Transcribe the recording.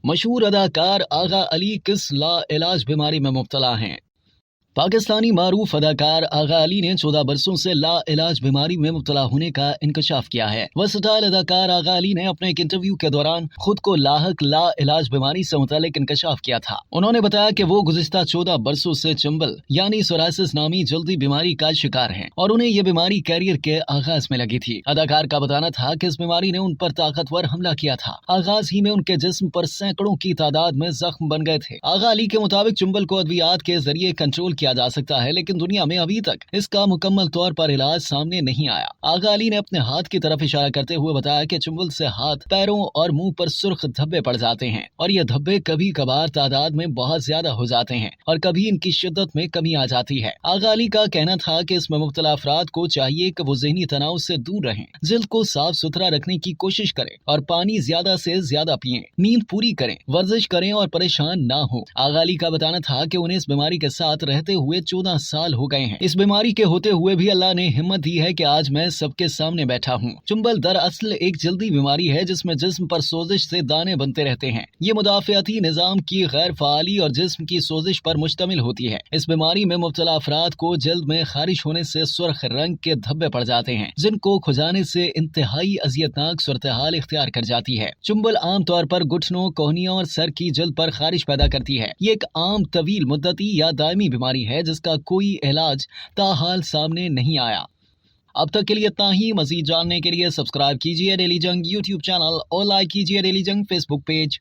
मशहूर अदाकार आगा अली किस लाइलाज बीमारी में मुब्तला हैं? पाकिस्तानी मारूफ अदाकार आगा अली ने 14 बरसों से लाइलाज बीमारी में मुब्तला होने का इंकशाफ किया है। वर्सटाइल अदाकार आगा अली ने अपने एक इंटरव्यू के दौरान खुद को लाहक लाइलाज बीमारी से मुतालिक इंकशाफ किया था। उन्होंने बताया कि वो गुज़िश्ता 14 बरसों से चंबल यानी सोरायसिस नामी जल्दी बीमारी का शिकार हैं और उन्हें ये बीमारी कैरियर के आगाज में लगी थी। अदाकार का बताना था कि इस बीमारी ने उन पर ताकतवर हमला किया था। आगाज ही में उनके जिस्म पर सैकड़ों की तादाद में जख्म बन गए थे। आगा अली के मुताबिक चंबल को अद्वियात के जरिए कंट्रोल किया जा सकता है, लेकिन दुनिया में अभी तक इसका मुकम्मल तौर पर इलाज सामने नहीं आया। आगा अली ने अपने हाथ की तरफ इशारा करते हुए बताया कि चंबल से हाथ, पैरों और मुंह पर सुर्ख धब्बे पड़ जाते हैं और ये धब्बे कभी कभार तादाद में बहुत ज्यादा हो जाते हैं और कभी इनकी शिद्दत में कमी आ जाती है। आगा अली का कहना था कि इसमें मुब्तला अफराद को चाहिए कि वो ज़हनी तनाव से दूर रहें, जिल्द को साफ सुथरा रखने की कोशिश करें और पानी ज्यादा से ज्यादा पिएं, नींद पूरी करें, वर्जिश करें और परेशान ना हो। आगा अली का बताना था कि उन्हें इस बीमारी के साथ रहते हुए 14 साल हो गए हैं। इस बीमारी के होते हुए भी अल्लाह ने हिम्मत दी है कि आज मैं सबके सामने बैठा हूँ। चुंबल दरअसल एक जल्दी बीमारी है जिसमें जिस्म पर सोजिश से दाने बनते रहते हैं। ये मुदाफ़ियाती निज़ाम की गैर फ़ाली और जिस्म की सोजिश पर मुश्तमिल होती है। इस बीमारी में मुब्तला अफराद को जल्द में खारिश होने से सुर्ख रंग के धब्बे पड़ जाते हैं, जिनको खुजाने से इंतहाई अजियतनाक सूरत हाल इख्तियार कर जाती है। चुंबल आम तौर पर घुटनों, कोहनियों और सर की जल्द पर खारिश पैदा करती है। ये एक आम तवील मुद्दती या दायमी बीमारी है जिसका कोई इलाज ताहाल सामने नहीं आया। अब तक के लिए इतना ही। मजीद जानने के लिए सब्सक्राइब कीजिए डेली जंग यूट्यूब चैनल और लाइक कीजिए डेली जंग फेसबुक पेज।